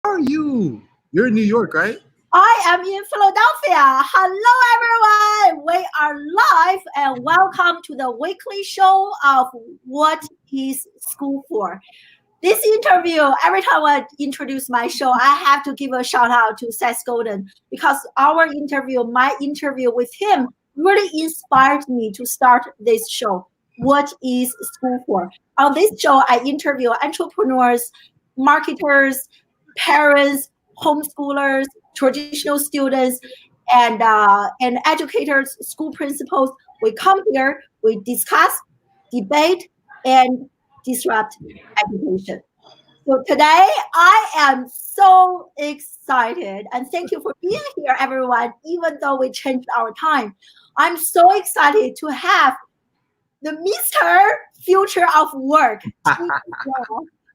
How are you? You're in New York, right? I am in Philadelphia. Hello, everyone. We are live and welcome to the weekly show of What is School For? This interview, every time I introduce my show, I have to give a shout out to Seth Godin because my interview with him really inspired me to start this show. What is School For? On this show, I interview entrepreneurs, marketers, parents, homeschoolers, traditional students, and educators, school principals. We come here, we discuss, debate, and disrupt education. So today I am so excited and thank you for being here, everyone, even though we changed our time. I'm so excited to have the Mr. Future of Work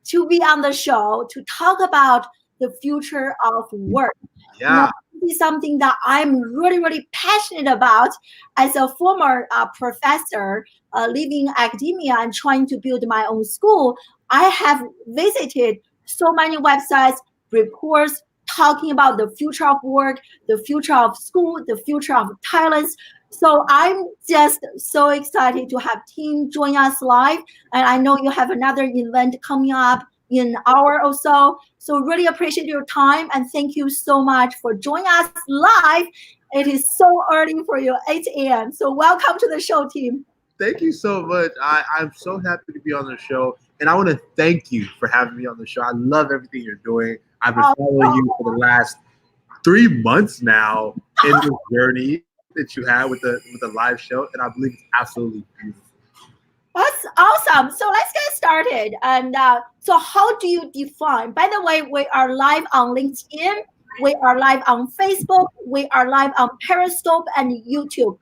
to be on the show to talk about the future of work. Yeah. This is something that I'm really, really passionate about as a former professor living academia and trying to build my own school. I have visited so many websites, reports talking about the future of work, the future of school, the future of talents. So I'm just so excited to have Tim join us live. And I know you have another event coming up in an hour or so. So really appreciate your time and thank you so much for joining us live. It is so early for you, 8 a.m. So welcome to the show, Tim. Thank you so much. I'm so happy to be on the show. And I want to thank you for having me on the show. I love everything you're doing. I've been following you for the last 3 months now in this journey that you had with the live show. And I believe it's absolutely beautiful. That's awesome. So let's get started. And so how do you define? By the way, we are live on LinkedIn. We are live on Facebook. We are live on Periscope and YouTube.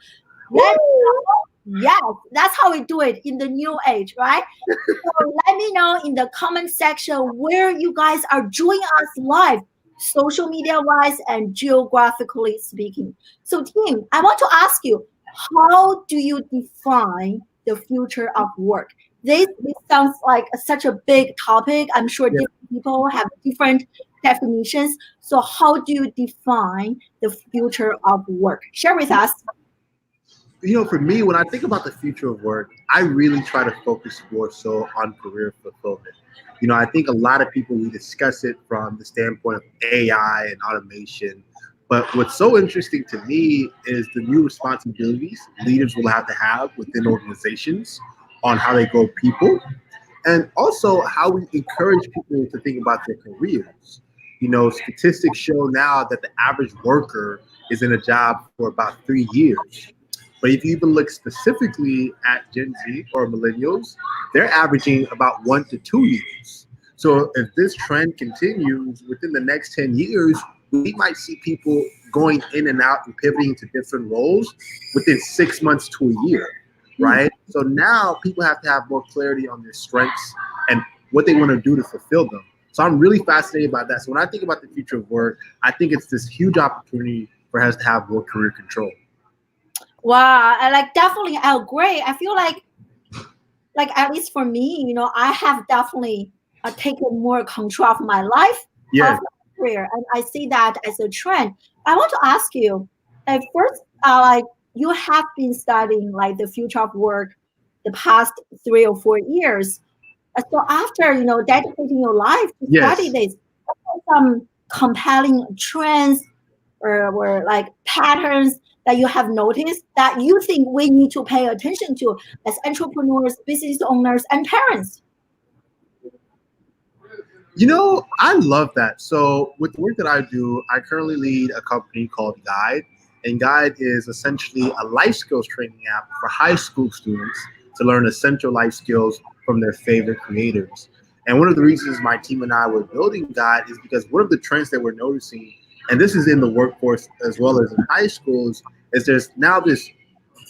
Yes, that's how we do it in the new age, right? So let me know in the comment section where you guys are joining us live, social media wise and geographically speaking. So, Tim, I want to ask you, how do you define the future of work? This sounds like such a big topic. I'm sure different people have different definitions. So, how do you define the future of work? Share with us. For me, when I think about the future of work, I really try to focus more so on career fulfillment. I think a lot of people, we discuss it from the standpoint of AI and automation. But what's so interesting to me is the new responsibilities leaders will have to have within organizations on how they grow people and also how we encourage people to think about their careers. Statistics show now that the average worker is in a job for about 3 years. But if you even look specifically at Gen Z or millennials, they're averaging about 1 to 2 years. So if this trend continues within the next 10 years, we might see people going in and out and pivoting to different roles within 6 months to a year, right? So now people have to have more clarity on their strengths and what they want to do to fulfill them. So I'm really fascinated by that. So when I think about the future of work, I think it's this huge opportunity for us to have more career control. Wow, I definitely I agree. I feel like at least for me, I have definitely taken more control of my life, Yeah. of my career, and I see that as a trend. I want to ask you, at first, you have been studying like the future of work the past 3 or 4 years. So after dedicating your life to study this, what are some compelling trends or like patterns that you have noticed that you think we need to pay attention to as entrepreneurs, business owners, and parents? I love that. So with the work that I do, I currently lead a company called Guide. And Guide is essentially a life skills training app for high school students to learn essential life skills from their favorite creators. And one of the reasons my team and I were building Guide is because one of the trends that we're noticing, and this is in the workforce as well as in high schools, is there's now this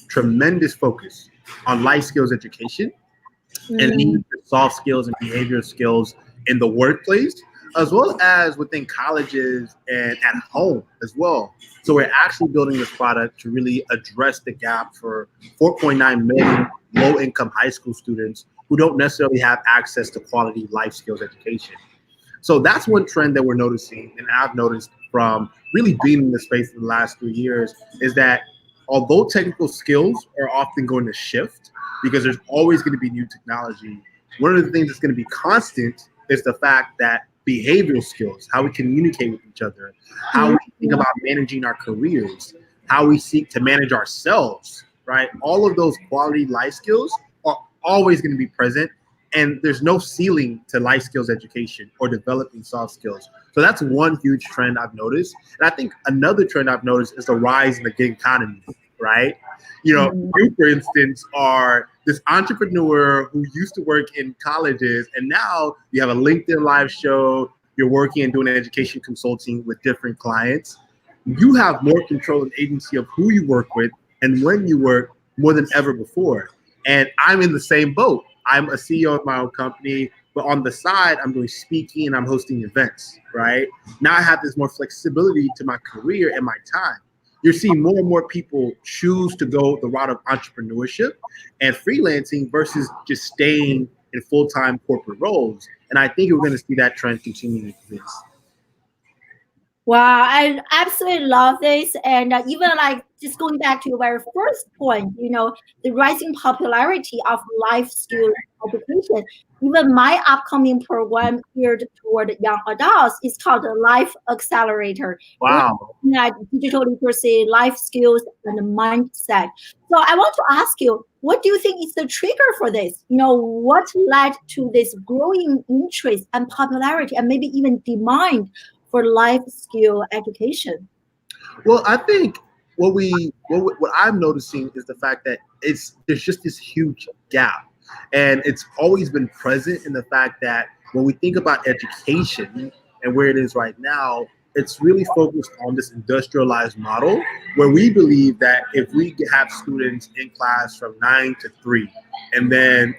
tremendous focus on life skills education and leadership, soft skills and behavioral skills in the workplace, as well as within colleges and at home as well. So we're actually building this product to really address the gap for 4.9 million low-income high school students who don't necessarily have access to quality life skills education. So that's one trend that we're noticing, and I've noticed from really being in the space in the last 3 years, is that although technical skills are often going to shift because there's always going to be new technology, one of the things that's going to be constant is the fact that behavioral skills, how we communicate with each other, how we think about managing our careers, how we seek to manage ourselves, right? All of those quality life skills are always going to be present. And there's no ceiling to life skills education or developing soft skills. So that's one huge trend I've noticed. And I think another trend I've noticed is the rise in the gig economy, right? You, for instance, are this entrepreneur who used to work in colleges, and now you have a LinkedIn live show, you're working and doing education consulting with different clients. You have more control and agency of who you work with and when you work more than ever before. And I'm in the same boat. I'm a CEO of my own company, but on the side, I'm doing speaking and I'm hosting events, right? Now I have this more flexibility to my career and my time. You're seeing more and more people choose to go the route of entrepreneurship and freelancing versus just staying in full-time corporate roles. And I think we're going to see that trend continue to exist. Wow, I absolutely love this. And even like just going back to your very first point, the rising popularity of life skill education. Even my upcoming program geared toward young adults is called the Life Accelerator. Wow. At digital literacy, life skills, and mindset. So I want to ask you, what do you think is the trigger for this? What led to this growing interest and popularity and maybe even demand for life skill education? Well, I think what I'm noticing is the fact that there's just this huge gap, and it's always been present in the fact that when we think about education and where it is right now, it's really focused on this industrialized model where we believe that if we have students in class from 9 to 3, and then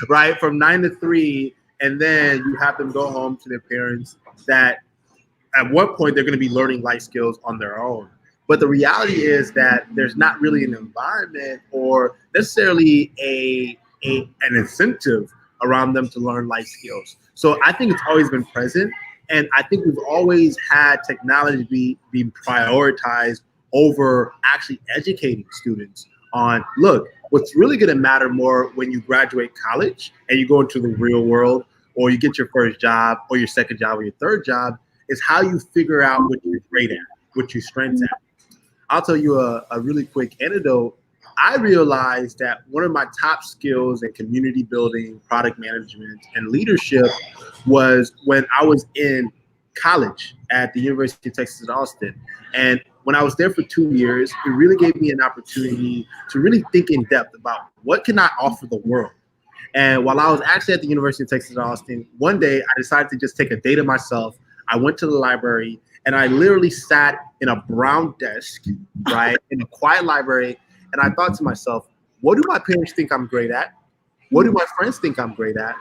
right from 9 to 3. And then you have them go home to their parents, that at one point they're going to be learning life skills on their own. But the reality is that there's not really an environment or necessarily an incentive around them to learn life skills. So I think it's always been present. And I think we've always had technology being prioritized over actually educating students on, look, what's really going to matter more when you graduate college and you go into the real world, or you get your first job or your second job or your third job, is how you figure out what you're great at, what your strengths at. I'll tell you a really quick anecdote. I realized that one of my top skills in community building, product management, and leadership was when I was in college at the University of Texas at Austin. And when I was there for 2 years, it really gave me an opportunity to really think in depth about what can I offer the world. And while I was actually at the University of Texas at Austin, one day I decided to just take a day to myself. I went to the library and I literally sat in a brown desk, right, in a quiet library. And I thought to myself, what do my parents think I'm great at? What do my friends think I'm great at?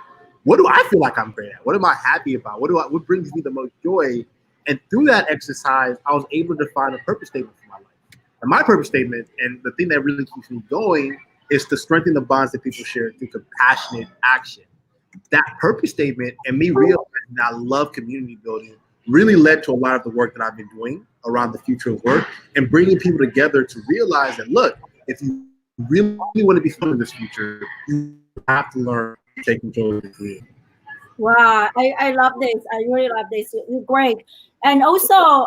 What do I feel like I'm great at? What am I happy about? What brings me the most joy? And through that exercise, I was able to find a purpose statement for my life. And my purpose statement, and the thing that really keeps me going, is to strengthen the bonds that people share through compassionate action. That purpose statement and me realizing that I love community building really led to a lot of the work that I've been doing around the future of work and bringing people together to realize that, look, if you really want to be fun in this future, you have to learn to take control of your career. Wow, I love this. I really love this. It's great. And also,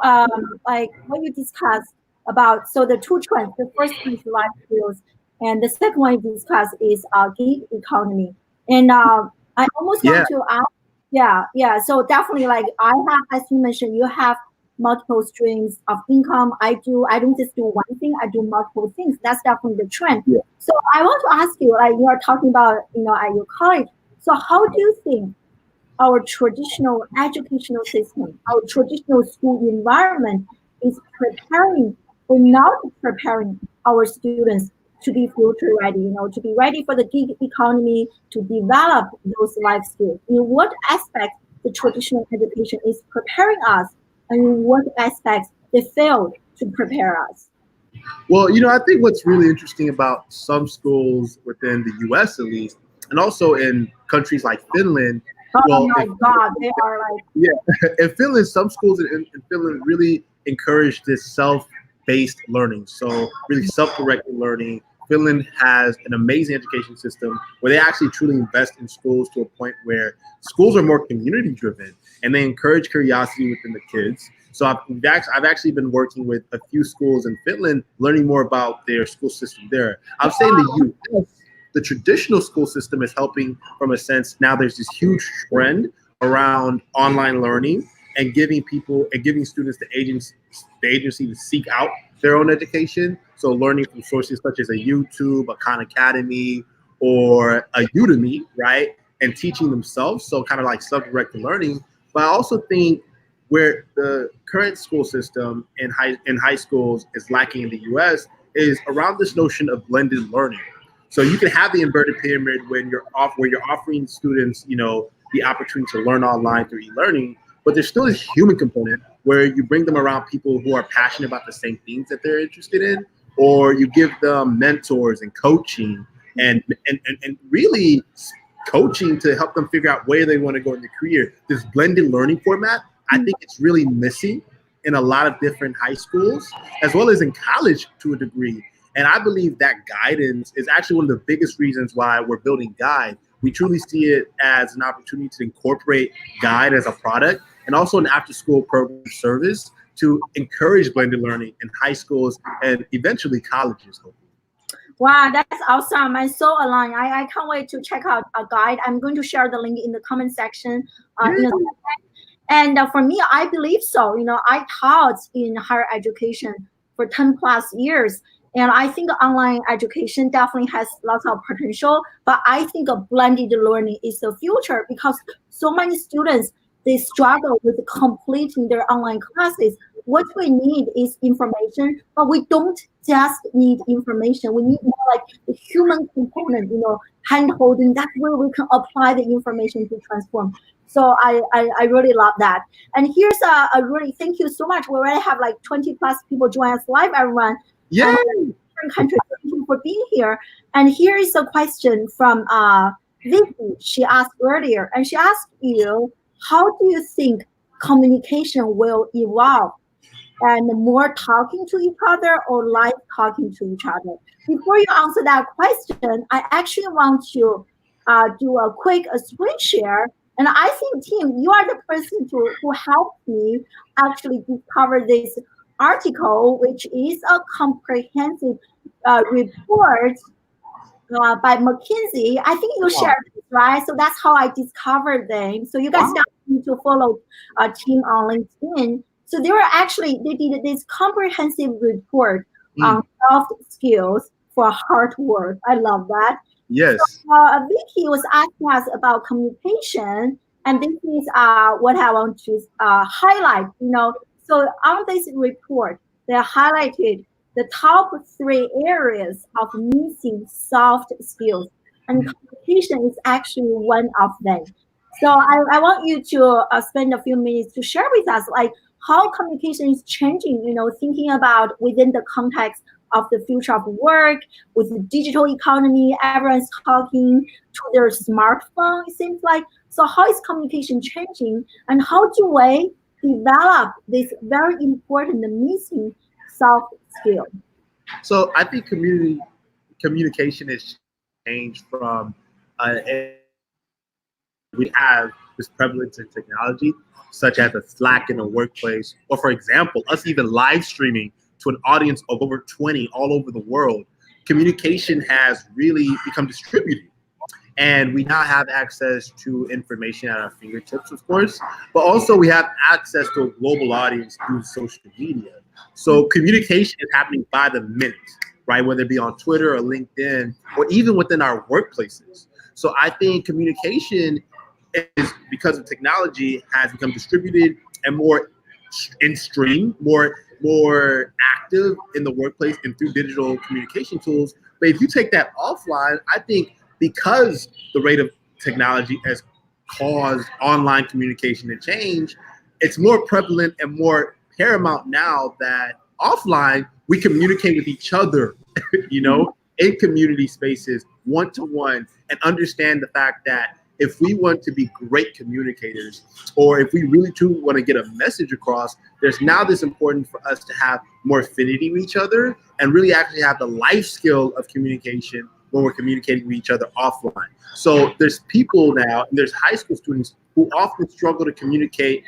like what you discussed about, so the two trends, the first one is life skills, and the second one you discussed is gig economy. And I almost want to ask, yeah. So definitely, like I have, as you mentioned, you have multiple streams of income. I don't just do one thing. I do multiple things. That's definitely the trend. Yeah. So I want to ask you, like you are talking about, at your college. So how do you think our traditional educational system, our traditional school environment is preparing or not preparing our students to be future ready, to be ready for the gig economy, to develop those life skills? In what aspects the traditional education is preparing us, and in what aspects they failed to prepare us? Well, I think what's really interesting about some schools within the US at least, and also in countries like Finland, Oh Well, my God, they are like, yeah, in Finland, some schools in Finland really encourage this self-based learning. So really self-directed learning. Finland has an amazing education system where they actually truly invest in schools to a point where schools are more community-driven and they encourage curiosity within the kids. So I've actually been working with a few schools in Finland, learning more about their school system there. I would say in the U.S., the traditional school system is helping from a sense. Now there's this huge trend around online learning and giving students the agency to seek out their own education. So learning from sources such as a YouTube, a Khan Academy, or a Udemy, right? And teaching themselves. So kind of like self-directed learning. But I also think where the current school system in high schools is lacking in the US is around this notion of blended learning. So you can have the inverted pyramid where you're offering students, the opportunity to learn online through e-learning, but there's still this human component where you bring them around people who are passionate about the same things that they're interested in, or you give them mentors and coaching and really coaching to help them figure out where they want to go in their career. This blended learning format, I think it's really missing in a lot of different high schools, as well as in college to a degree. And I believe that guidance is actually one of the biggest reasons why we're building Guide. We truly see it as an opportunity to incorporate Guide as a product and also an after-school program service to encourage blended learning in high schools and eventually colleges, hopefully. wow, that's awesome. I'm so aligned. I can't wait to check out a guide. I'm going to share the link in the comment section. In a second. And for me, I believe so. I taught in higher education for 10 plus years. And I think online education definitely has lots of potential, but I think a blended learning is the future because so many students, they struggle with completing their online classes. What we need is information, but we don't just need information. We need more like the human component, hand holding. That's where we can apply the information to transform. So I really love that. And here's a really, thank you so much. We already have like 20 plus people join us live, everyone. Yeah. Different countries. Thank you for being here. And here is a question from Vicky. She asked earlier, and she asked you, how do you think communication will evolve? And more talking to each other or live talking to each other? Before you answer that question, I actually want to do a quick screen share. And I think, Tim, you are the person who helped me actually discover this article, which is a comprehensive report by McKinsey. I think you shared this, right? So that's how I discovered them. So you guys need to follow Tim on LinkedIn. So they did this comprehensive report on soft skills for hard work. I love that. Yes. So, Vicky was asking us about communication, and this is what I want to highlight. So on this report, they highlighted the top 3 areas of missing soft skills, and communication is actually one of them. So I want you to spend a few minutes to share with us, like, how communication is changing, thinking about within the context of the future of work, with the digital economy, everyone's talking to their smartphone, it seems like. So how is communication changing, and how do we develop this very important missing soft skill? So I think communication has changed from we have this prevalence in technology, such as a Slack in a workplace, or for example, us even live streaming to an audience of over 20 all over the world. Communication has really become distributed. And we now have access to information at our fingertips, of course, but also we have access to a global audience through social media. So communication is happening by the minute, right? Whether it be on Twitter or LinkedIn, or even within our workplaces. So I think communication is, because of technology, has become distributed and more in stream, more active in the workplace and through digital communication tools. But if you take that offline, I think because the rate of technology has caused online communication to change, it's more prevalent and more paramount now that offline we communicate with each other, in community spaces, one-to-one, and understand the fact that if we want to be great communicators, or if we really do want to get a message across, there's now this important for us to have more affinity with each other and really actually have the life skill of communication when we're communicating with each other offline. So there's people now, and there's high school students who often struggle to communicate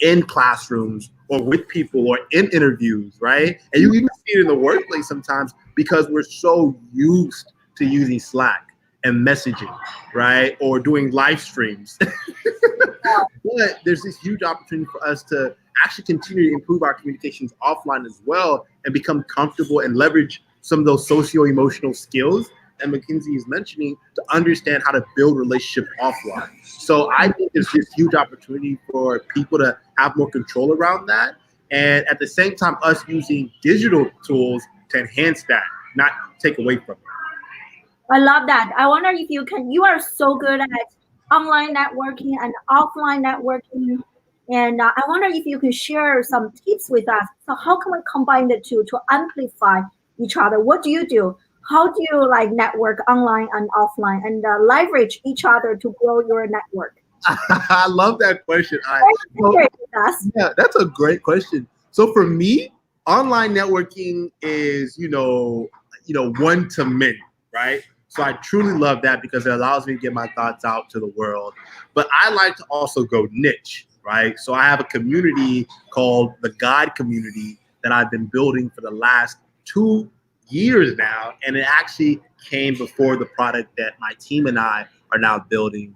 in classrooms or with people or in interviews, right? And you even see it in the workplace sometimes because we're so used to using Slack and messaging, right? Or doing live streams. But there's this huge opportunity for us to actually continue to improve our communications offline as well and become comfortable and leverage some of those socio-emotional skills that Mackenzie is mentioning to understand how to build relationships offline. So I think there's this huge opportunity for people to have more control around that. And at the same time, us using digital tools to enhance that, not take away from it. I love that. I wonder if you are so good at online networking and offline networking. And I wonder if you can share some tips with us. So how can we combine the two to amplify each other? What do you do? How do you like network online and offline and leverage each other to grow your network? I love that question. Yeah, that's a great question. So for me, online networking is, one to many, right? So I truly love that because it allows me to get my thoughts out to the world. But I like to also go niche, right? So I have a community called the God Community that I've been building for the last 2 years now. And it actually came before the product that my team and I are now building.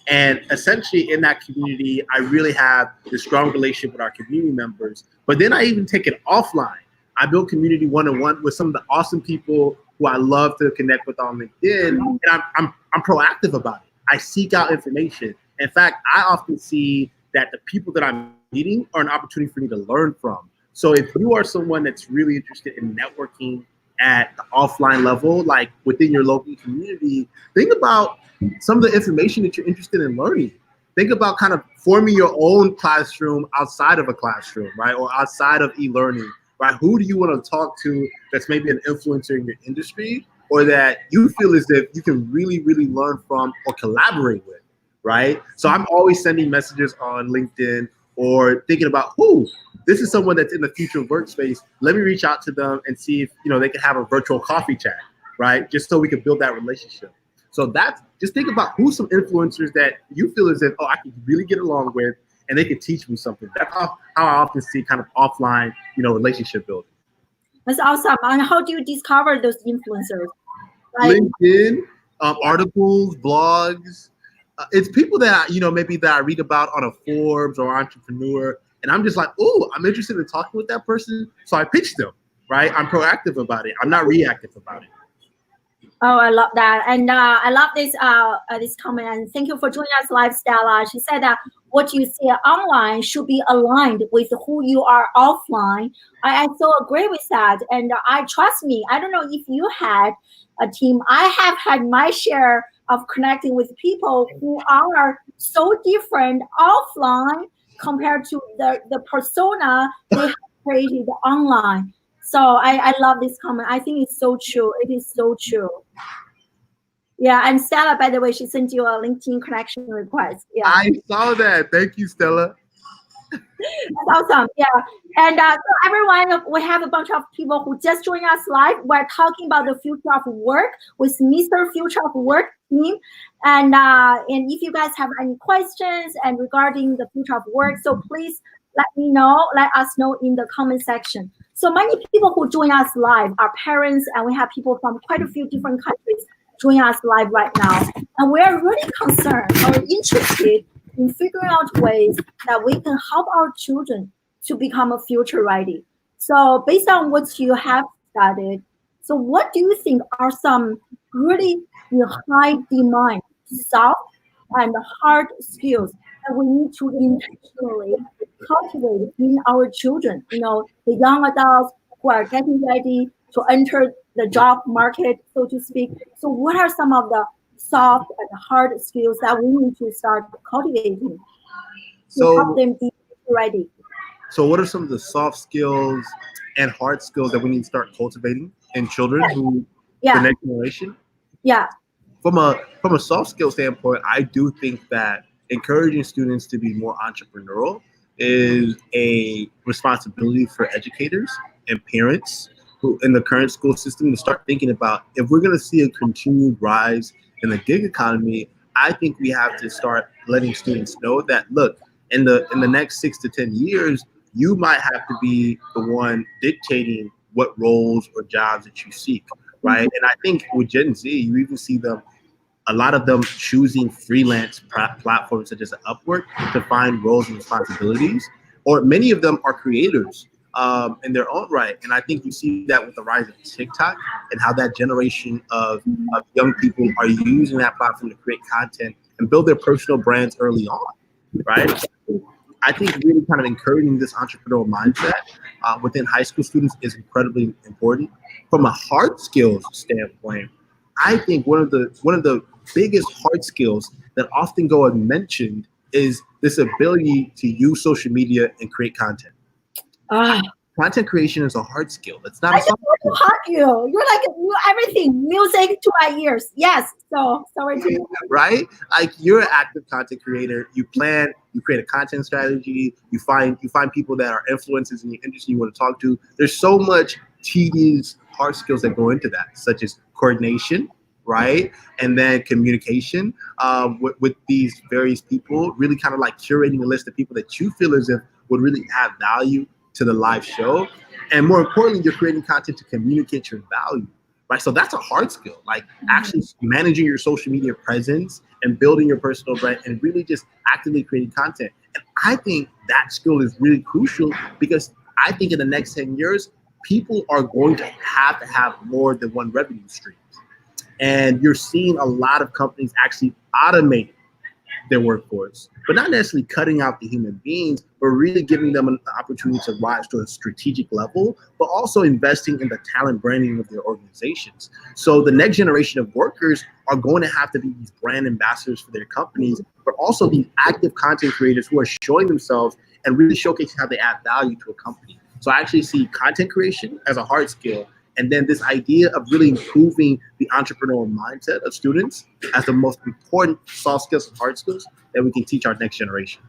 And essentially in that community, I really have this strong relationship with our community members. But then I even take it offline. I build community one-on-one with some of the awesome people who I love to connect with on LinkedIn. And I'm proactive about it. I seek out information. In fact, I often see that the people that I'm meeting are an opportunity for me to learn from. So if you are someone that's really interested in networking at the offline level, like within your local community, think about some of the information that you're interested in learning. Think about kind of forming your own classroom outside of a classroom, right? Or outside of e-learning, right? Who do you want to talk to that's maybe an influencer in your industry or that you feel as if you can really, really learn from or collaborate with, right? So I'm always sending messages on LinkedIn or thinking about this is someone that's in the future workspace. Let me reach out to them and see if they can have a virtual coffee chat, right? Just so we can build that relationship. So just think about who's some influencers that you feel as if, I can really get along with and they can teach me something. That's how I often see kind of offline, relationship building. That's awesome. And how do you discover those influencers? LinkedIn, articles, blogs. It's people that maybe that I read about on a Forbes or Entrepreneur, and I'm just like, I'm interested in talking with that person, so I pitch them. Right? I'm proactive about it. I'm not reactive about it. Oh, I love that, and I love this comment. And thank you for joining us live, Stella. She said that what you see online should be aligned with who you are offline. I so agree with that, and trust me. I don't know if you had a team. I have had my share of connecting with people who are so different offline compared to the persona they have created online. So I love this comment. I think it's so true. It is so true. Yeah, and Stella, by the way, she sent you a LinkedIn connection request. Yeah, I saw that. Thank you, Stella. That's awesome. Yeah, and so everyone, we have a bunch of people who just joined us live. We're talking about the future of work with Mr. Future of Work team, and if you guys have any questions and regarding the future of work, so please let us know in the comment section. So many people who join us live are parents, and we have people from quite a few different countries joining us live right now. And we are really concerned or interested in figuring out ways that we can help our children to become a future ready. So based on what you have studied, so what do you think are some really high demand soft and hard skills that we need to intentionally cultivate in our children, the young adults who are getting ready to enter the job market, so to speak. So what are some of the soft and hard skills that we need to start cultivating to help them be ready? So what are some of the soft skills and hard skills that we need to start cultivating in children the next generation? Yeah. from a soft skill standpoint, I do think that encouraging students to be more entrepreneurial is a responsibility for educators and parents who in the current school system to start thinking about if we're going to see a continued rise in the gig economy. I think we have to start letting students know that look, in the next 6 to 10 years, you might have to be the one dictating what roles or jobs that you seek, right? And I think with Gen Z, you even see them a lot of them choosing freelance platforms such as Upwork to find roles and responsibilities, or many of them are creators in their own right. And I think you see that with the rise of TikTok and how that generation of young people are using that platform to create content and build their personal brands early on, right? I think really kind of encouraging this entrepreneurial mindset within high school students is incredibly important. From a hard skills standpoint, I think one of the biggest hard skills that often go unmentioned is this ability to use social media and create content. Ah, Content creation is a hard skill. It's not I a just soft want to skill, hug you. You're like you everything, music to my ears. Yes. So sorry to right? Like you're an active content creator. You plan, you create a content strategy. You find people that are influencers in your industry you want to talk to. There's so much tedious hard skills that go into that, such as coordination, right? And then communication with these various people, really kind of like curating a list of people that you feel as if would really add value to the live show. And more importantly, you're creating content to communicate your value, right? So that's a hard skill, like actually managing your social media presence and building your personal brand and really just actively creating content. And I think that skill is really crucial because I think in the next 10 years, people are going to have more than one revenue stream. And you're seeing a lot of companies actually automate their workforce, but not necessarily cutting out the human beings, but really giving them an opportunity to rise to a strategic level, but also investing in the talent branding of their organizations. So the next generation of workers are going to have to be these brand ambassadors for their companies, but also these active content creators who are showing themselves and really showcasing how they add value to a company. So I actually see content creation as a hard skill. And then this idea of really improving the entrepreneurial mindset of students as the most important soft skills and hard skills that we can teach our next generation.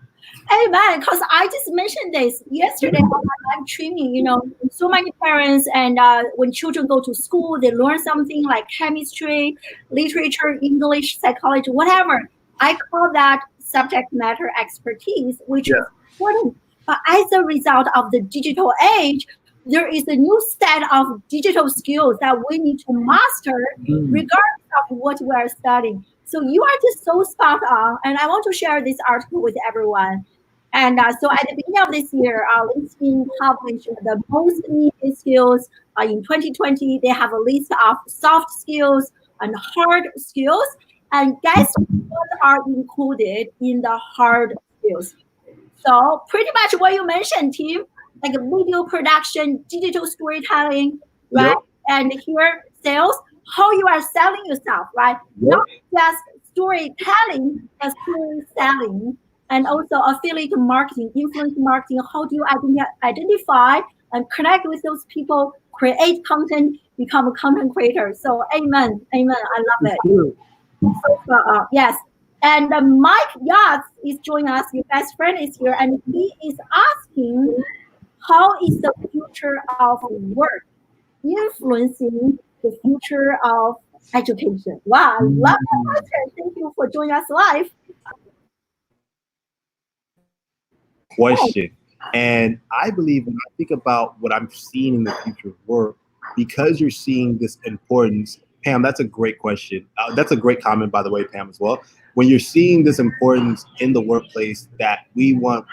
Amen. Because I just mentioned this yesterday on my live streaming. So many parents and when children go to school, they learn something like chemistry, literature, English, psychology, whatever. I call that subject matter expertise, which Yeah. is important. But as a result of the digital age, there is a new set of digital skills that we need to master Mm. regardless of what we are studying. So you are just so spot on. And I want to share this article with everyone. And so at the beginning of this year, LinkedIn published the most needed skills in 2020. They have a list of soft skills and hard skills. And guess what are included in the hard skills? So pretty much what you mentioned, Tim, like video production, digital storytelling, right? Yep. And here, sales, how you are selling yourself, right? Yep. Not just storytelling, but story selling, and also affiliate marketing, influence marketing. How do you identify and connect with those people, create content, become a content creator? So, amen, amen. I love it. Cool. Yes. And Mike Yachts is joining us. Your best friend is here, and he is asking, how is the future of work influencing the future of education? Wow, I love that question. Thank you for joining us live. Great question. And I believe when I think about what I'm seeing in the future of work, because you're seeing this importance, Pam, that's a great question. That's a great comment, by the way, Pam, as well. When you're seeing this importance in the workplace, that we want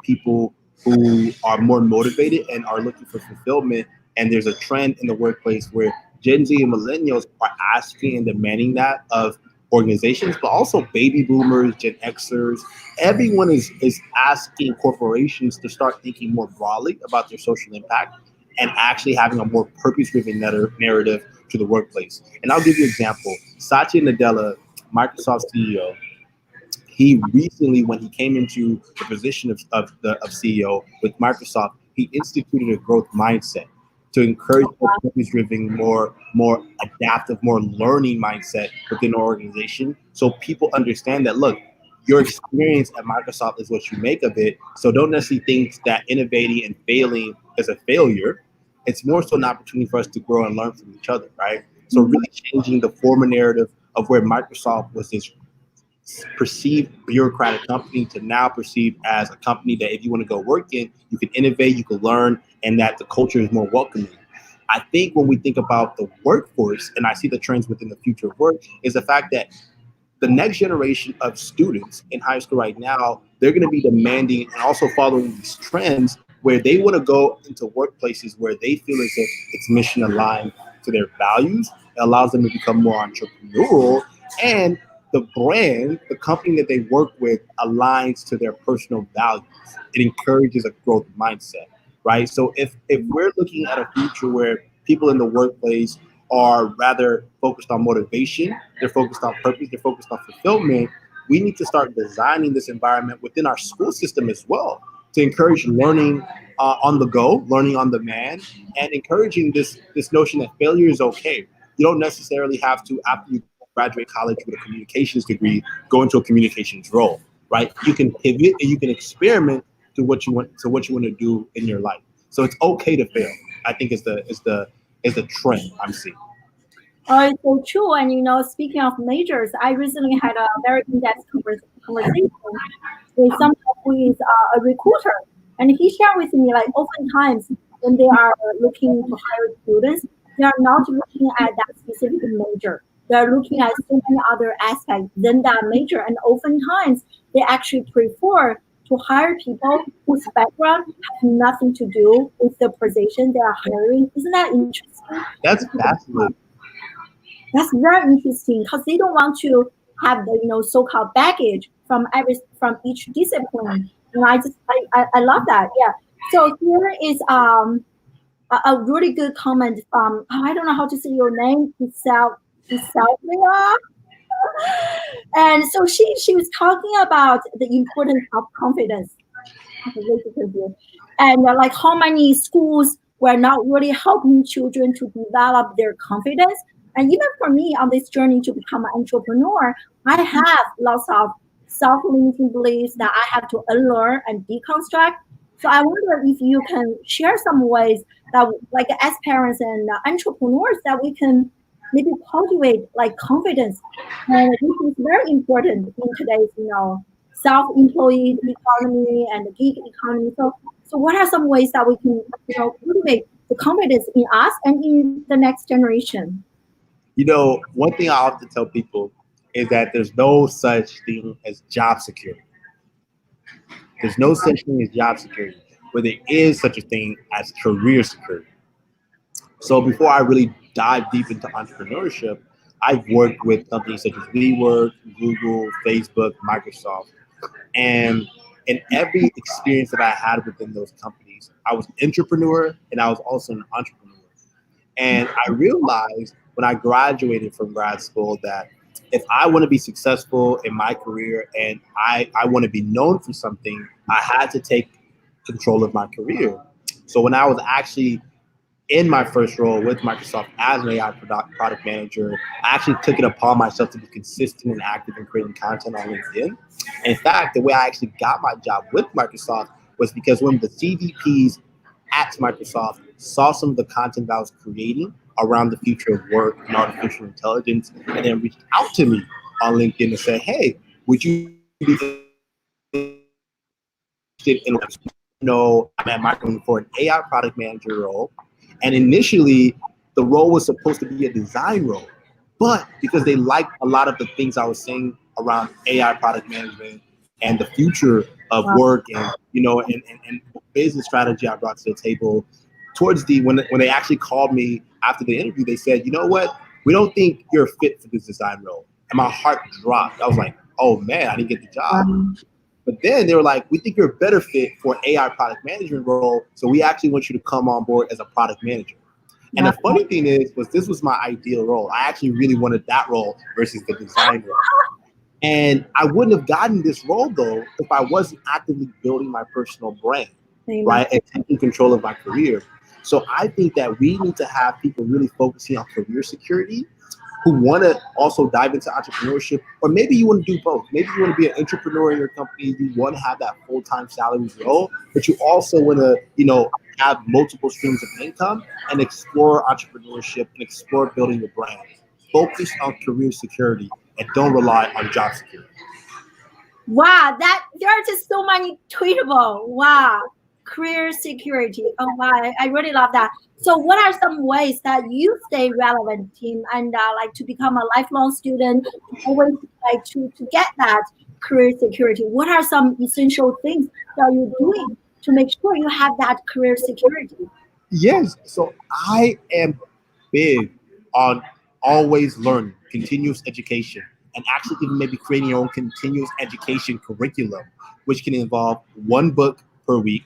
people who are more motivated and are looking for fulfillment. And there's a trend in the workplace where Gen Z and millennials are asking and demanding that of organizations, but also baby boomers, Gen Xers. Everyone is asking corporations to start thinking more broadly about their social impact and actually having a more purpose-driven narrative to the workplace. And I'll give you an example. Satya Nadella, Microsoft CEO, he recently, when he came into the position of CEO with Microsoft, he instituted a growth mindset. to encourage a purpose-driven, more adaptive, more learning mindset within our organization, so people understand that look, your experience at Microsoft is what you make of it. So don't necessarily think that innovating and failing is a failure. It's more so an opportunity for us to grow and learn from each other, right? So really changing the former narrative of where Microsoft was this perceived bureaucratic company to now perceived as a company that if you want to go work in, you can innovate, you can learn, and that the culture is more welcoming. I think when we think about the workforce, and I see the trends within the future of work, is the fact that the next generation of students in high school right now, they're going to be demanding and also following these trends where they want to go into workplaces where they feel as if it's mission aligned to their values. It allows them to become more entrepreneurial, and the brand, the company that they work with aligns to their personal values. It encourages a growth mindset, right? So if we're looking at a future where people in the workplace are rather focused on motivation, they're focused on purpose, they're focused on fulfillment, we need to start designing this environment within our school system as well to encourage learning on the go, learning on demand, and encouraging this notion that failure is okay. You don't necessarily have to, after you graduate college with a communications degree, go into a communications role, right? You can pivot and you can experiment to what you want to do in your life. So it's okay to fail. I think is the trend I'm seeing. It's so true. And speaking of majors, I recently had a very in-depth conversation with someone who is a recruiter, and he shared with me like oftentimes when they are looking to hire students, they are not looking at that specific major. They are looking at so many other aspects than that major, and oftentimes they actually prefer to hire people whose background have nothing to do with the position they are hiring. Isn't that interesting? That's fascinating. That's very interesting because they don't want to have the so-called baggage from each discipline. I love that. Yeah. So here is a really good comment from I don't know how to say your name. Isabella. And so she was talking about the importance of confidence. And like how many schools were not really helping children to develop their confidence. And even for me on this journey to become an entrepreneur, I have lots of self-limiting beliefs that I have to unlearn and deconstruct. So I wonder if you can share some ways that, like as parents and entrepreneurs, that we can maybe cultivate like confidence, and this is very important in today's self-employed economy and the gig economy. So what are some ways that we can cultivate the confidence in us and in the next generation? One thing I often tell people is that there's no such thing as job security. There's no such thing as job security, but there is such a thing as career security. So before I really dive deep into entrepreneurship, I've worked with companies such as WeWork, Google, Facebook, Microsoft, and in every experience that I had within those companies, I was an entrepreneur and I was also an entrepreneur. And I realized when I graduated from grad school that if I want to be successful in my career and I want to be known for something, I had to take control of my career. So when I was actually in my first role with Microsoft as an AI product manager, I actually took it upon myself to be consistent and active in creating content on LinkedIn. In fact, the way I actually got my job with Microsoft was because when the CVPs at Microsoft saw some of the content that I was creating around the future of work and artificial intelligence, and then reached out to me on LinkedIn and said, hey, would you be interested in I'm at Microsoft for an AI product manager role. And initially, the role was supposed to be a design role. But because they liked a lot of the things I was saying around AI product management and the future of work and, and business strategy I brought to the table, towards when they actually called me after the interview, they said, you know what? We don't think you're a fit for this design role. And my heart dropped. I was like, oh man, I didn't get the job. But then they were like, we think you're a better fit for an AI product management role. So we actually want you to come on board as a product manager. And the funny thing was this was my ideal role. I actually really wanted that role versus the design role. And I wouldn't have gotten this role though if I wasn't actively building my personal brand, right? And taking control of my career. So I think that we need to have people really focusing on career security who want to also dive into entrepreneurship, or maybe you want to do both. Maybe you want to be an entrepreneur in your company. You want to have that full-time salary role, but you also want to, have multiple streams of income and explore entrepreneurship and explore building your brand. Focus on career security and don't rely on job security. Wow, that there are just so many tweetable. Wow, career security. Oh wow, I really love that. So, what are some ways that you stay relevant, Tim, and like to become a lifelong student, to always like to get that career security? What are some essential things that you're doing to make sure you have that career security? Yes. So I am big on always learning, continuous education, and actually even maybe creating your own continuous education curriculum, which can involve one book per week,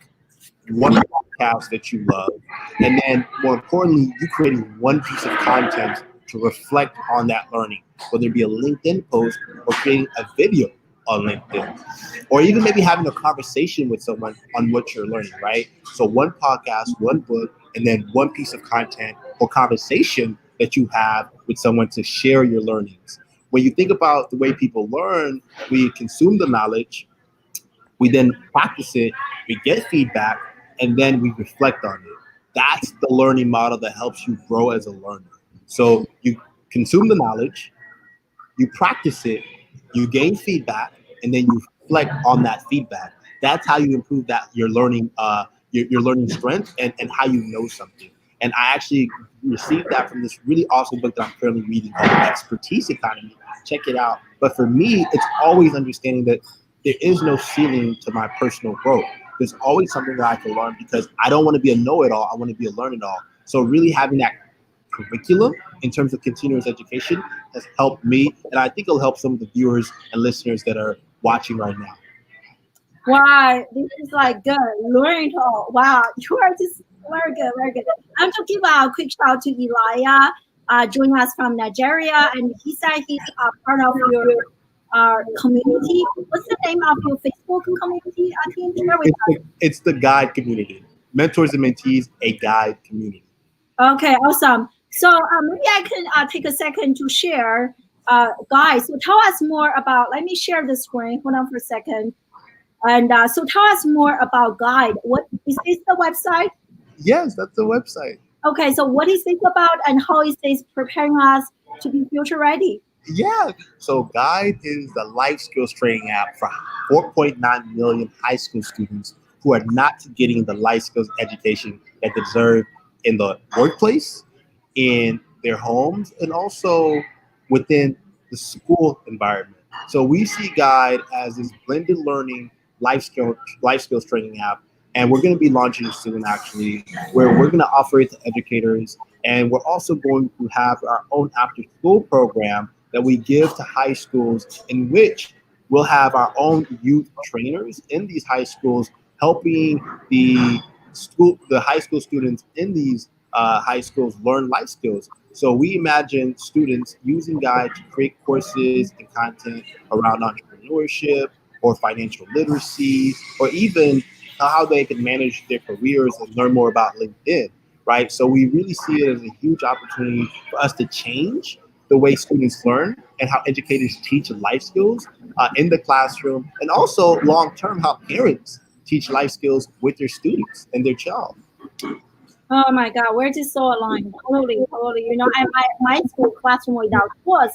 one podcast that you love, and then more importantly, you creating one piece of content to reflect on that learning, whether it be a LinkedIn post or creating a video on LinkedIn, or even maybe having a conversation with someone on what you're learning, right? So one podcast, one book, and then one piece of content or conversation that you have with someone to share your learnings. When you think about the way people learn, we consume the knowledge, we then practice it, we get feedback, and then we reflect on it. That's the learning model that helps you grow as a learner. So you consume the knowledge, you practice it, you gain feedback, and then you reflect on that feedback. That's how you improve that your learning strength and how you know something. And I actually received that from this really awesome book that I'm currently reading called Expertise Economy. Check it out. But for me, it's always understanding that there is no ceiling to my personal growth. There's always something that I can learn because I don't want to be a know-it-all. I want to be a learn-it-all. So really having that curriculum in terms of continuous education has helped me, and I think it'll help some of the viewers and listeners that are watching right now. Wow, this is like good. Learn it all. Wow, you are just very good, very good. I'm to give a quick shout out to Elijah, joining us from Nigeria, and he said he's part of your community. What's the name of your Facebook community? I think share with us. It's the guide community, mentors and mentees, a guide community. Okay, awesome. So maybe I can take a second to share, guys. So tell us more about. Let me share the screen. Hold on for a second. And so tell us more about Guide. What is this the website? Yes, that's the website. Okay, so what is this about and how is this preparing us to be future ready? Yeah. So Guide is the life skills training app for 4.9 million high school students who are not getting the life skills education that they deserve in the workplace, in their homes, and also within the school environment. So we see Guide as this blended learning life skills training app, and we're going to be launching soon actually, where we're going to offer it to educators, and we're also going to have our own after school program that we give to high schools, in which we'll have our own youth trainers in these high schools helping the high school students in these high schools learn life skills. So we imagine students using Guide to create courses and content around entrepreneurship or financial literacy, or even how they can manage their careers and learn more about LinkedIn, right? So we really see it as a huge opportunity for us to change the way students learn and how educators teach life skills in the classroom, and also long term how parents teach life skills with their students and their child. Oh my God, we're just so aligned. Totally, totally. You know, and my school classroom without was,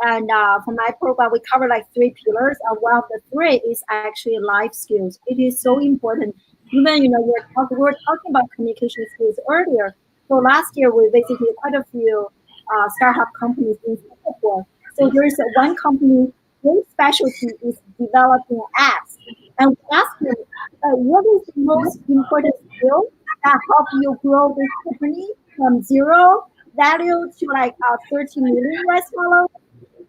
and for my program, we cover like three pillars. And one of the three is actually life skills. It is so important. Even, you know, we were talking about communication skills earlier. So last year, we visited quite a few startup companies in Singapore. So there's one company, their specialty is developing apps. And we asked them, what is the most important skill that help you grow this company from zero value to like 30 million US dollars?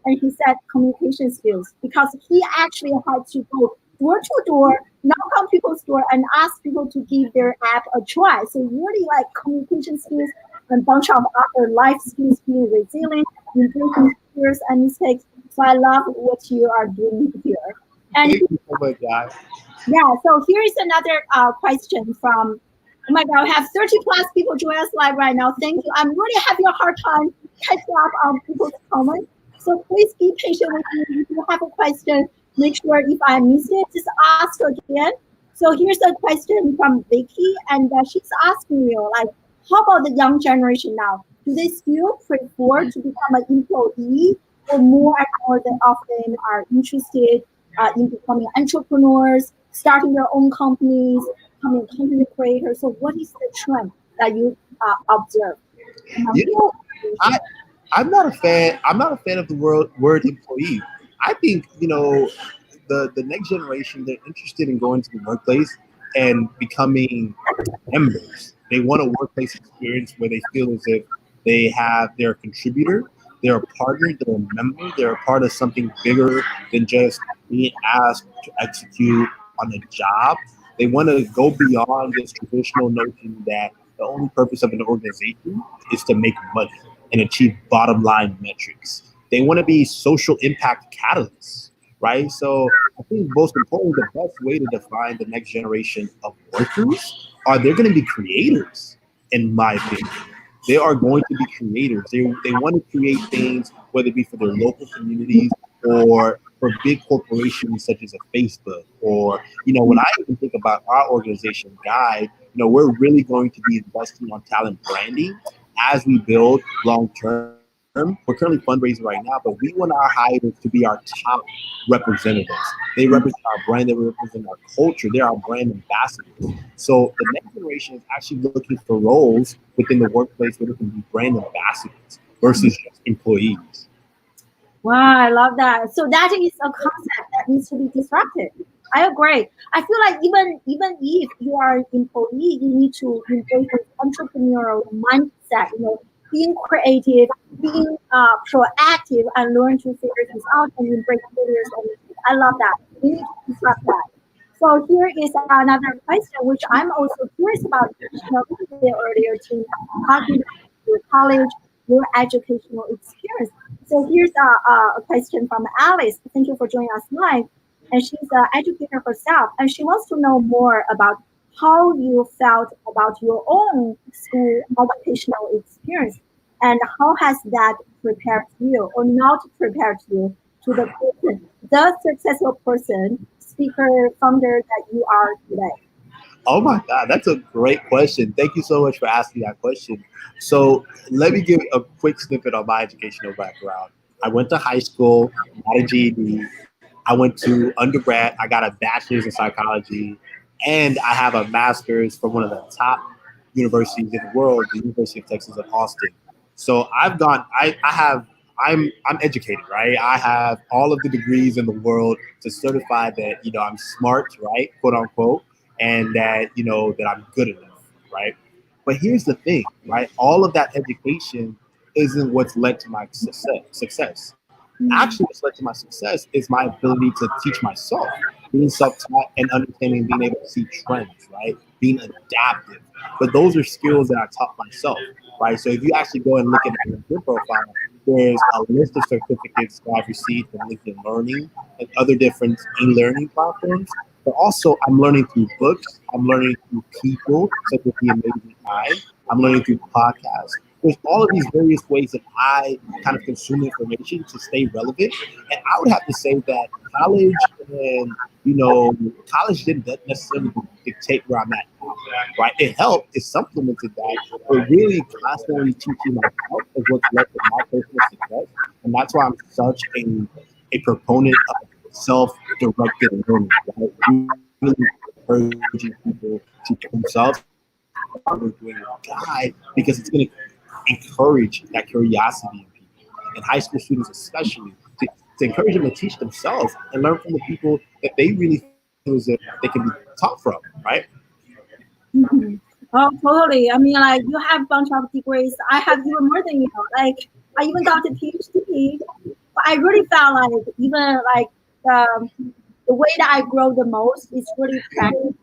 And he said communication skills, because he actually had to go door to door, knock on people's door, and ask people to give their app a try. So really like communication skills and bunch of other life skills, being resilient, embracing fears and mistakes. So I love what you are doing here. And Thank you so much, guys. yeah, so here is another question from Oh my God, we have 30 plus people join us live right now. Thank you. I'm really having a hard time catching up on people's comments. So please be patient with me. If you have a question, make sure if I missed it, just ask again. So here's a question from Vicky, and she's asking you, like, how about the young generation now? Do they still prefer to become an employee, or more and more than often are interested in becoming entrepreneurs, starting their own companies, becoming content creators? So what is the trend that you observe among You your know, I organization? I'm not a fan. I'm not a fan of the word employee. I think the next generation, they're interested in going to the workplace and becoming members. They want a workplace experience where they feel as if they're a contributor, they're a partner, they're a member, they're a part of something bigger than just being asked to execute on a job. They want to go beyond this traditional notion that the only purpose of an organization is to make money and achieve bottom line metrics. They want to be social impact catalysts, right? So I think most importantly, the best way to define the next generation of workers are they're going to be creators, in my opinion. They are going to be creators. They want to create things, whether it be for their local communities or for big corporations such as a Facebook. Or, when I even think about our organization, Guide, we're really going to be investing on talent branding as we build long term. We're currently fundraising right now, but we want our hires to be our top representatives. They represent our brand, they represent our culture, they're our brand ambassadors. So the next generation is actually looking for roles within the workplace where they can be brand ambassadors versus just employees. Wow, I love that. So that is a concept that needs to be disrupted. I agree. I feel like even if you are an employee, you need to embrace this entrepreneurial mindset. Being creative, being proactive, and learn to figure this out and embrace failures. And I love that. We need to disrupt that. So here is another question, which I'm also curious about. You shared a little bit earlier, Tim, talking about your college, your educational experience. So here's a question from Alice. Thank you for joining us live. And she's an educator herself, and she wants to know more about how you felt about your own school educational experience, and how has that prepared you or not prepared you to the successful person, speaker, founder that you are today. Oh my God, that's a great question. Thank you so much for asking that question. So let me give a quick snippet on my educational background. I went to high school, got a GED. I went to undergrad. I got a bachelor's in psychology, and I have a master's from one of the top universities in the world, the University of Texas at Austin. So I've gone. I have. I'm educated, right? I have all of the degrees in the world to certify that I'm smart, right, quote unquote, and that that I'm good enough, right? But here's the thing, right? All of that education isn't what's led to my success. Actually, what's led to my success is my ability to teach myself, being self-taught and understanding, being able to see trends, right? Being adaptive. But those are skills that I taught myself, right? So if you actually go and look at my LinkedIn profile, there's a list of certificates that I've received from LinkedIn Learning and other different e-learning platforms. But also, I'm learning through books. I'm learning through people, such as The Amazing Eye. I'm learning through podcasts. There's all of these various ways that I kind of consume information to stay relevant. And I would have to say that college and college didn't necessarily dictate where I'm at now, right? It helped, it supplemented that, but really constantly teaching myself is what's led to my personal success. And that's why I'm such a proponent of self-directed learning, right? Really encouraging people to themselves while they're doing a guide, because it's going to encourage that curiosity in people, and high school students especially, to encourage them to teach themselves and learn from the people that they really feel as if they can be taught from, right? Mhm. Oh, totally. I mean, like you have a bunch of degrees. I have even more than you. Like I even got a PhD. But I really felt like even like um, the way that I grow the most is really practicing,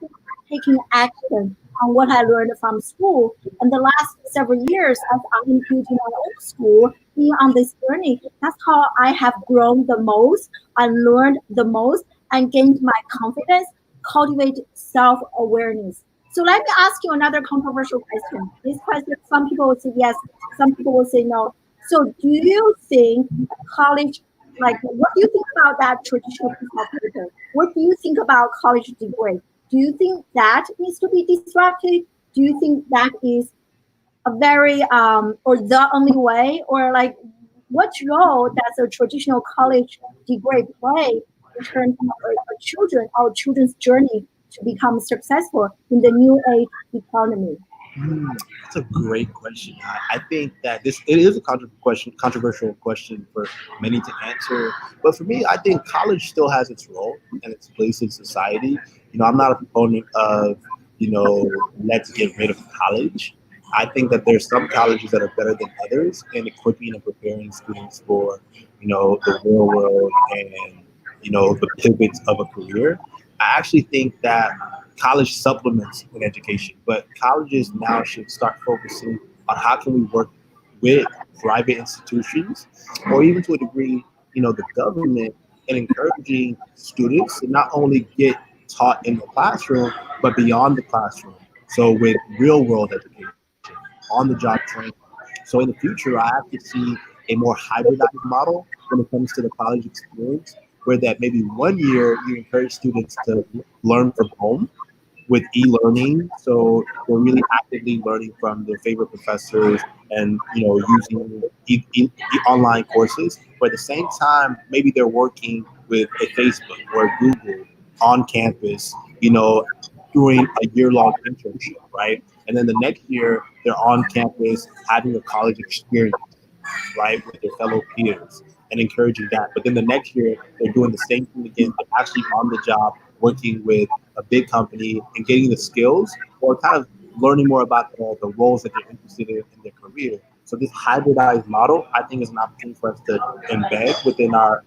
taking action on what I learned from school. And the last several years, as I'm building my own school, being on this journey, that's how I have grown the most and learned the most and gained my confidence, cultivate self-awareness. So let me ask you another controversial question. This question, some people will say yes, some people will say no. So do you think college, like, what do you think about that traditional piece of paper? What do you think about college degree? Do you think that needs to be disrupted? Do you think that is a very or the only way, or like what role does a traditional college degree play in terms of our children's journey to become successful in the new age economy? That's a great question. I think that this it is a controversial question for many to answer. But for me, I think college still has its role and its place in society. I'm not a proponent of let's get rid of college. I think that there's some colleges that are better than others in equipping and preparing students for the real world and the pivots of a career. I actually think that college supplements in education, but colleges now should start focusing on how can we work with private institutions or even to a degree, the government and encouraging students to not only get taught in the classroom, but beyond the classroom. So with real world education, on the job training. So in the future, I have to see a more hybridized model when it comes to the college experience, where that maybe 1 year you encourage students to learn from home with e-learning. So they're really actively learning from their favorite professors and using online courses. But at the same time, maybe they're working with a Facebook or a Google on campus, doing a year-long internship, right? And then the next year they're on campus having a college experience, right, with their fellow peers and encouraging that. But then the next year, they're doing the same thing again. They're actually on the job working with a big company and getting the skills or kind of learning more about the roles that they're interested in their career. So this hybridized model, I think, is an opportunity for us to embed within our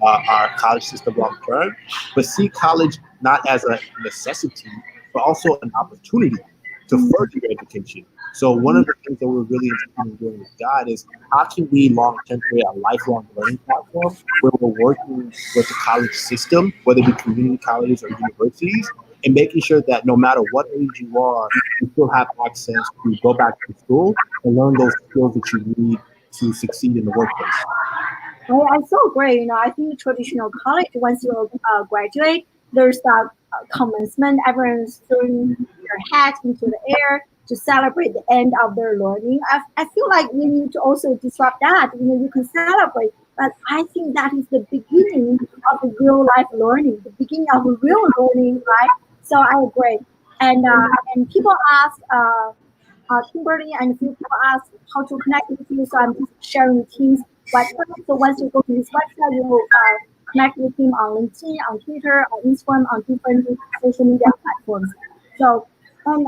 college system long term, but see college not as a necessity, but also an opportunity to further your education. So one of the things that we're really interested in doing with God is how can we long term create a lifelong learning platform where we're working with the college system, whether it be community colleges or universities, and making sure that no matter what age you are, you still have access to go back to school and learn those skills that you need to succeed in the workplace. I so agree. I think traditional college, once you graduate, there's that commencement. Everyone's throwing their hat into the air to celebrate the end of their learning. I feel like we need to also disrupt that. You can celebrate, but I think that is the beginning of real life learning, the beginning of real learning, right? So I agree. And people ask. Kimberly and a few people ask how to connect with you, so I'm just sharing Teams website. So once you go to this website, you will connect with him on LinkedIn, on Twitter, on Instagram, on different social media platforms. So, and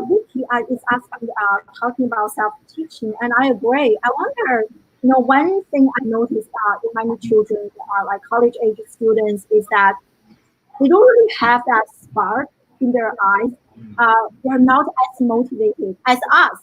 Vicky is asking, talking about self-teaching, and I agree. I wonder, one thing I noticed in many children, like college-age students, is that they don't really have that spark in their eyes. They're not as motivated as us.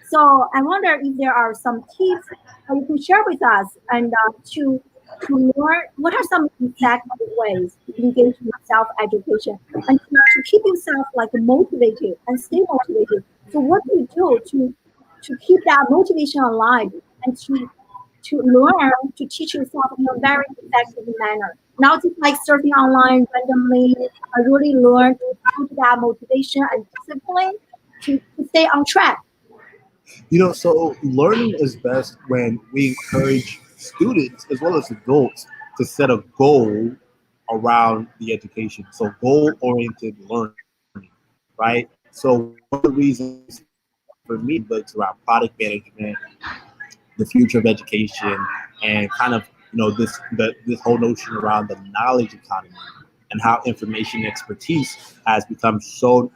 So I wonder if there are some tips you can share with us and to learn what are some effective ways to engage in self-education and to keep yourself like motivated and stay motivated. So what do you do to keep that motivation alive and to learn to teach yourself in a very effective manner. Not just like surfing online randomly. I really learn to build that motivation and discipline to stay on track. So learning is best when we encourage students as well as adults to set a goal around the education. So goal-oriented learning, right? So one of the reasons for me books around product management, the future of education, and kind of this whole notion around the knowledge economy and how information expertise has become so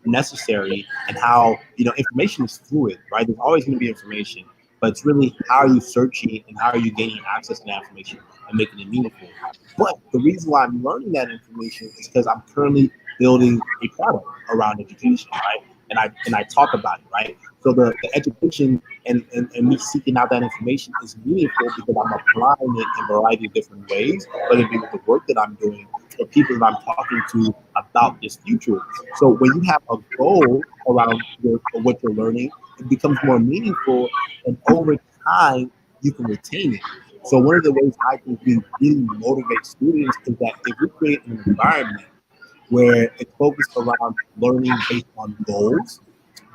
necessary, and how information is fluid, right? There's always going to be information, but it's really how are you searching and how are you gaining access to that information and making it meaningful. But the reason why I'm learning that information is because I'm currently building a product around education, right? and I talk about it, right? So the education and me seeking out that information is meaningful because I'm applying it in a variety of different ways, whether it be with the work that I'm doing or people that I'm talking to about this future. So when you have a goal around what you're learning, it becomes more meaningful, and over time you can retain it. So one of the ways I think we really motivate students is that if we create an environment where it's focused around learning based on goals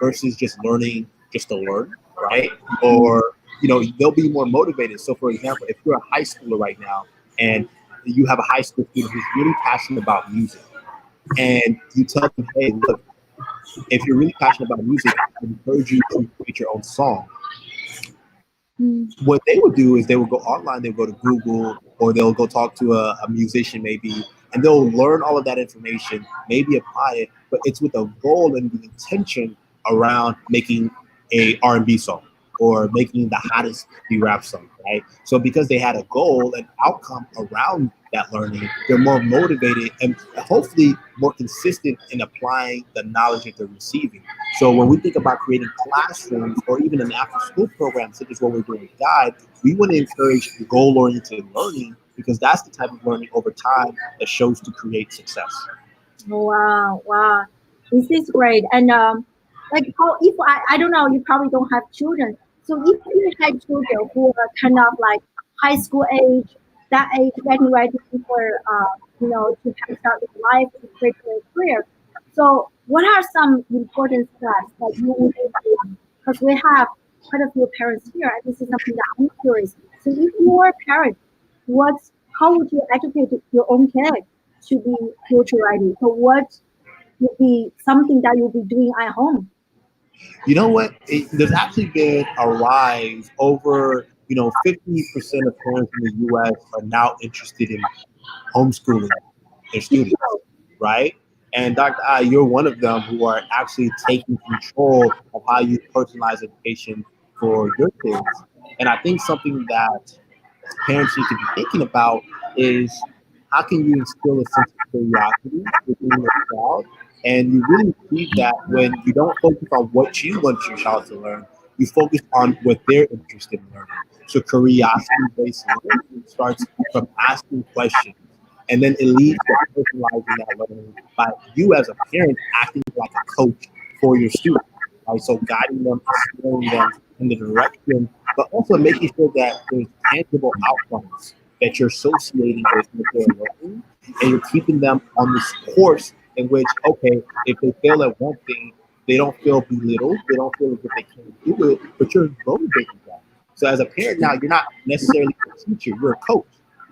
versus just learning just to learn, right? Or they'll be more motivated. So, for example, if you're a high schooler right now and you have a high school student who's really passionate about music, and you tell them, "Hey, look, if you're really passionate about music, I encourage you to create your own song." What they would do is they would go online, they'll go to Google, or they'll go talk to a musician maybe, and they'll learn all of that information, maybe apply it, but it's with a goal and the intention around making a R&B song or making the hottest rap song, right? So because they had a goal and outcome around that learning, they're more motivated and hopefully more consistent in applying the knowledge that they're receiving. So when we think about creating classrooms or even an after-school program, such as what we're doing with Guide, we want to encourage goal-oriented learning because that's the type of learning over time that shows to create success. Wow, wow, this is great. And like how if I don't know, you probably don't have children. So if you had children who are kind of like high school age, that age getting ready for to have start with life to create their career. So what are some important steps that you would do? Because we have quite a few parents here, and this is something that I'm curious. So if you are a parent, what's how would you educate your own kid to be future ready? So what would be something that you'll be doing at home? You know what? There's actually been a rise over, 50% of parents in the U.S. are now interested in homeschooling their students, right? And Dr. I, you're one of them who are actually taking control of how you personalize education for your kids. And I think something that parents need to be thinking about is how can you instill a sense of curiosity within your child? And you really achieve that when you don't focus on what you want your child to learn, you focus on what they're interested in learning. So curiosity-based learning starts from asking questions, and then it leads to personalizing that learning by you as a parent acting like a coach for your students. Right? So guiding them and steering them in the direction, but also making sure that there's tangible outcomes that you're associating with what they're learning, and you're keeping them on this course in which, okay, if they fail at one thing, they don't feel belittled, they don't feel as if they can't do it, but you're motivating them. So as a parent now, you're not necessarily a teacher, you're a coach,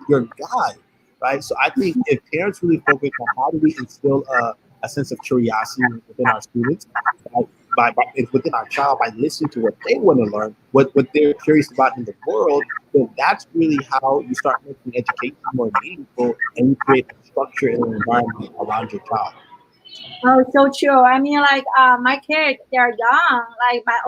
you're a guide, right? So I think if parents really focus on how do we instill a sense of curiosity within our students, right? Within our child by listening to what they want to learn, what they're curious about in the world, then that's really how you start making education more meaningful and you create a structure and an environment around your child. Oh, so true. I mean, like my kids, they're young. Like my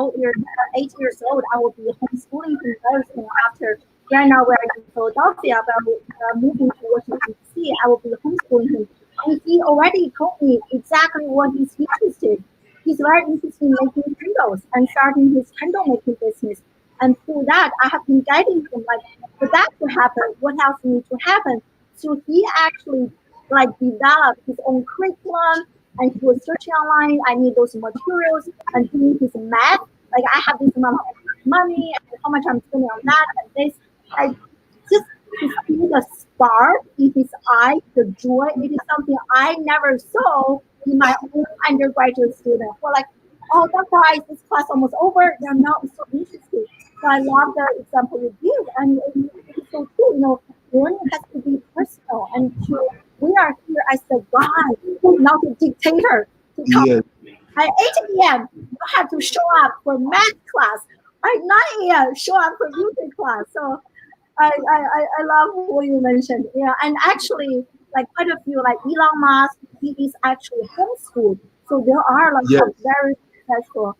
8 years old, I will be homeschooling him very soon after. Right now, we're in Philadelphia, but moving to Washington D.C., I will be homeschooling him. And he already told me exactly what he's interested. He's very interested in making candles and starting his candle making business. And through that, I have been guiding him like for that to happen, what else needs to happen. So he actually like developed his own curriculum and he was searching online. I need those materials and doing his math. Like I have this amount of money and how much I'm spending on that and this. I just to see the spark in his eye, the joy. It is something I never saw in my own undergraduate student. Who are like, oh, that's why this class almost over. They're not so interested. So I love the example you give, and it is so true. Learning has to be personal, and we are here as the guide, not the dictator. To tell Yeah, at 8 a.m. you have to show up for math class. At 9 a.m. show up for music class. So I love what you mentioned. Yeah, and actually, like quite a few, like Elon Musk, he is actually homeschooled. So there are like yes, some very successful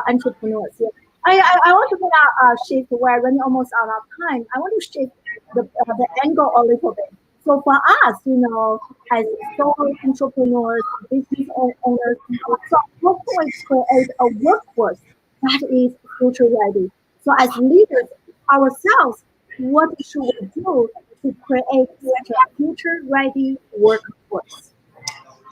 entrepreneurs. Yeah. I want to put out a shift. We're running almost out of time. I want to shift the angle a little bit. So for us, as solo entrepreneurs, business owners, so how can we create a workforce that is future ready? So as leaders ourselves, what should we do to create such a future ready workforce?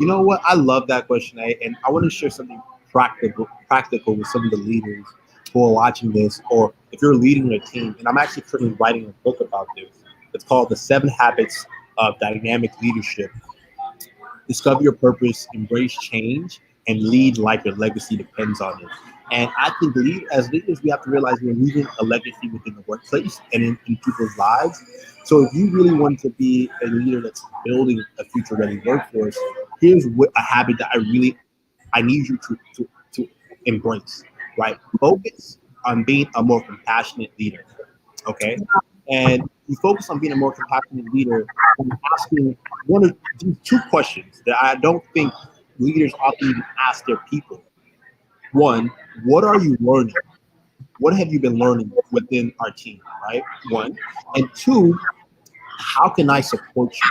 You know what? I love that question, and I want to share something practical with some of the leaders who are watching this, or if you're leading a team. And I'm actually currently writing a book about this. It's called The 7 Habits of Dynamic Leadership. Discover your purpose, embrace change, and lead like your legacy depends on it. And I think as leaders, we have to realize we're leaving a legacy within the workplace and in people's lives. So if you really want to be a leader that's building a future ready workforce, here's a habit that I need you to embrace, right? Focus on being a more compassionate leader. Okay. And you focus on being a more compassionate leader and asking one of these 2 questions that I don't think leaders often even ask their people. One, what are you learning? What have you been learning within our team, right? One. And two, how can I support you,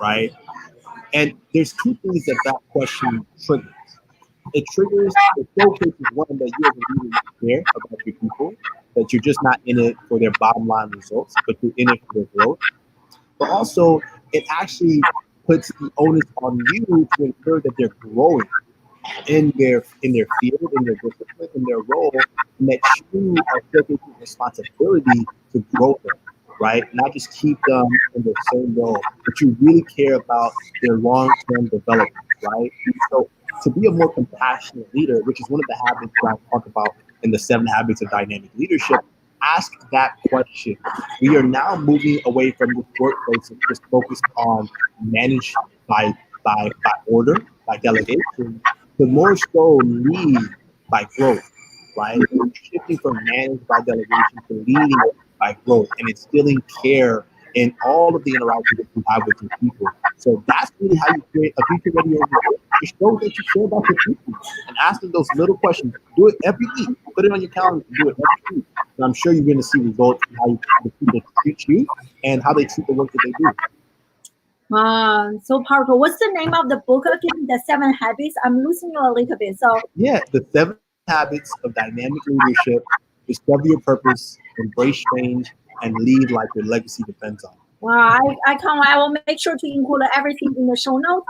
right? And there's 2 things that question triggers. It showcases one, that you as a leader care about your people, that you're just not in it for their bottom line results, but you're in it for their growth. But also, it actually puts the onus on you to ensure that they're growing in their field, in their discipline, in their role, and that you are taking responsibility to grow them, right? Not just keep them in the same role, but you really care about their long-term development, right? So to be a more compassionate leader, which is one of the habits that I talk about in the 7 Habits of Dynamic Leadership, ask that question. We are now moving away from this workplace and just focused on managed by order, by delegation, to more so lead by growth, right? We're shifting from managed by delegation to leading by growth and instilling care in all of the interactions that you have with your people. So that's really how you create a future ready organization. You show that you care about your people and asking those little questions. Do it every week. Put it on your calendar and do it every week. And I'm sure you're going to see results in how the people treat you and how they treat the work that they do. So powerful. What's the name of the book again? The 7 Habits. I'm losing you a little bit. So Yeah, the 7 Habits of Dynamic Leadership. Discover your purpose, embrace change, and lead like your legacy depends on it. wow, I can't. I will make sure to include everything in the show notes.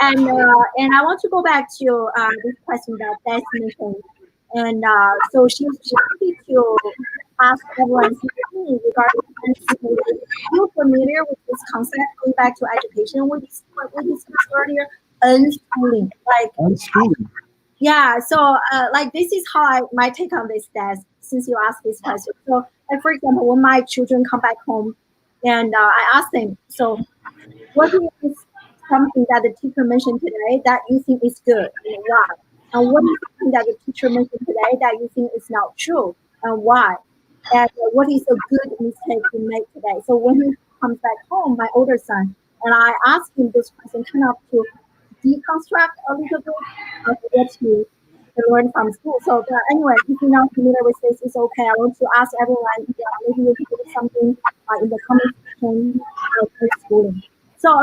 And I want to go back to this question that Des mentioned. And so she wanted to ask everyone's opinion regarding unschooling. You're familiar with this concept going back to education we discussed earlier? Unschooling. Unschooling. Yeah, so this is how my take on this, Des, since you asked this question. So for example, when my children come back home and I ask them, so what is something that the teacher mentioned today that you think is good and why? And what is something that the teacher mentioned today that you think is not true and why? And what is a good mistake you made today? So when he comes back home, my older son, and I ask him this question kind of to deconstruct a little bit of what he learned from school. So anyway, if you're not familiar with this, it's okay. I want to ask everyone, maybe you can do something in the comment section of schooling. So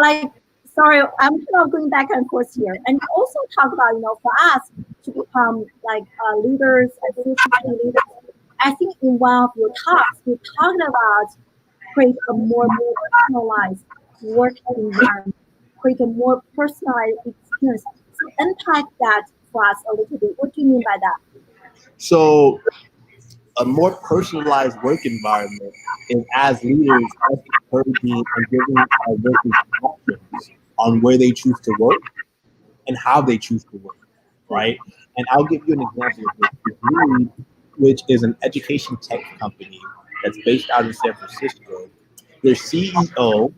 sorry, I'm kind of going back and forth here. And also talk about, for us to become leaders and future leaders. I think in one of your talks, you talked about create a more personalized work environment, create a more personalized experience. So unpack that for us a little bit. What do you mean by that? So a more personalized work environment is, as leaders, us encouraging and giving our workers options on where they choose to work and how they choose to work, right? And I'll give you an example of this. Reed, which is an education tech company that's based out in San Francisco, their CEO,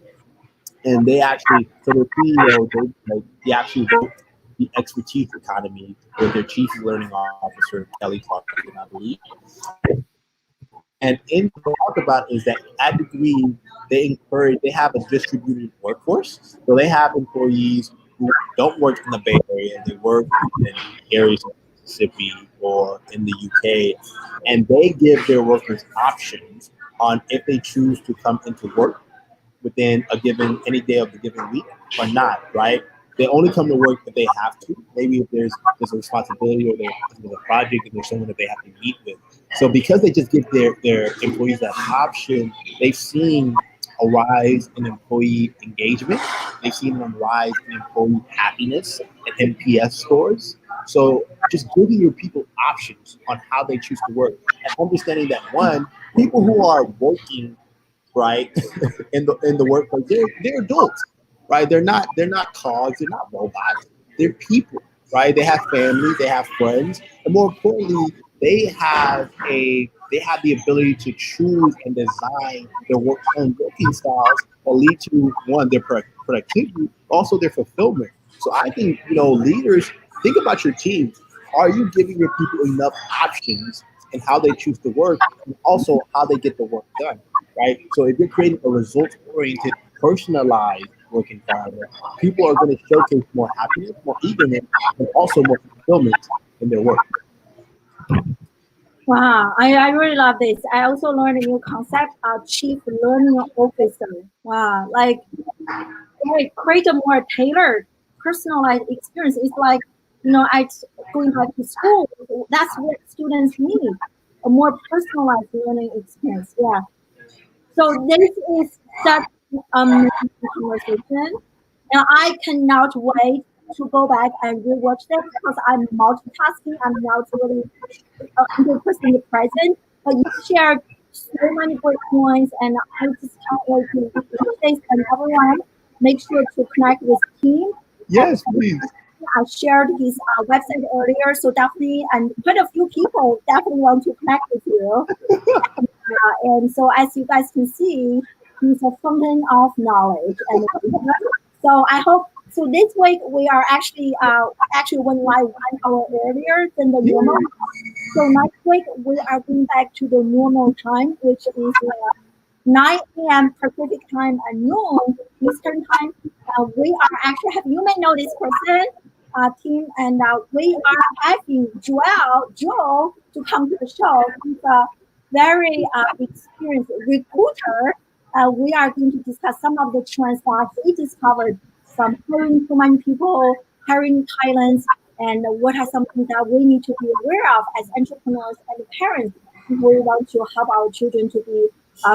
and they actually, so their CEO, they actually built the expertise economy with their chief learning officer, Kelly Clarkson, I believe. And in what they talk about is that at Degree, they have a distributed workforce. So they have employees who don't work in the Bay Area, they work in areas of Mississippi or in the UK, and they give their workers options on if they choose to come into work within any day of the given week or not, right? They only come to work if they have to. Maybe if there's a responsibility or there's a project and there's someone that they have to meet with. So because they just give their employees that option, they've seen a rise in employee engagement. They've seen a rise in employee happiness and NPS scores. So just giving your people options on how they choose to work and understanding that one, people who are working right in the workplace, they're adults, right? They're not cogs, they're not robots, they're people, right? They have families, they have friends, and more importantly, they have the ability to choose and design their working styles that lead to one their productivity, also their fulfillment. So I think leaders think about your team. Are you giving your people enough options in how they choose to work and also how they get the work done? Right? So if you're creating a results-oriented, personalized work environment, people are going to showcase more happiness, more eagerness, and also more fulfillment in their work. Wow, I really love this. I also learned a new concept of chief learning officer. Wow, like create a more tailored, personalized experience. It's like, I going back to school. That's what students need, a more personalized learning experience. Yeah. So this is such amazing conversation, and I cannot wait to go back and rewatch that because I'm multitasking. I'm not really 100% present, but you shared so many great points, and I just can't wait to watch this. And everyone, make sure to connect with Tim. Yes, please. I shared his website earlier, so definitely, and quite a few people definitely want to connect with you. And so, as you guys can see, he's a fountain of knowledge. And so, I hope. So this week we are actually went live 1 hour earlier than the normal. So next week we are going back to the normal time, which is 9 a.m. Pacific time and noon Eastern time. We are actually, you may know this person, Tim, and we are having Joel, to come to the show. He's a very experienced recruiter. We are going to discuss some of the trends that he discovered from hiring so many people, hiring talents, and what are some things that we need to be aware of as entrepreneurs and parents if we want to help our children to be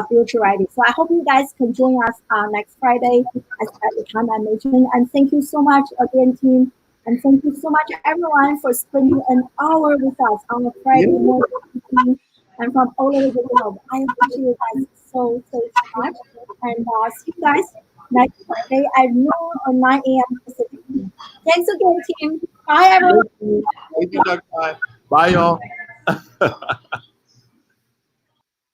future ready. So I hope you guys can join us next Friday at the time I mentioned. And thank you so much again, team. And thank you so much, everyone, for spending an hour with us on a Friday morning and from all over the world. I appreciate you guys so much. And see you guys next Friday at noon or 9 a.m. Pacific. Thanks again, team. Bye, everyone. Thank you, Dr. Bye, y'all.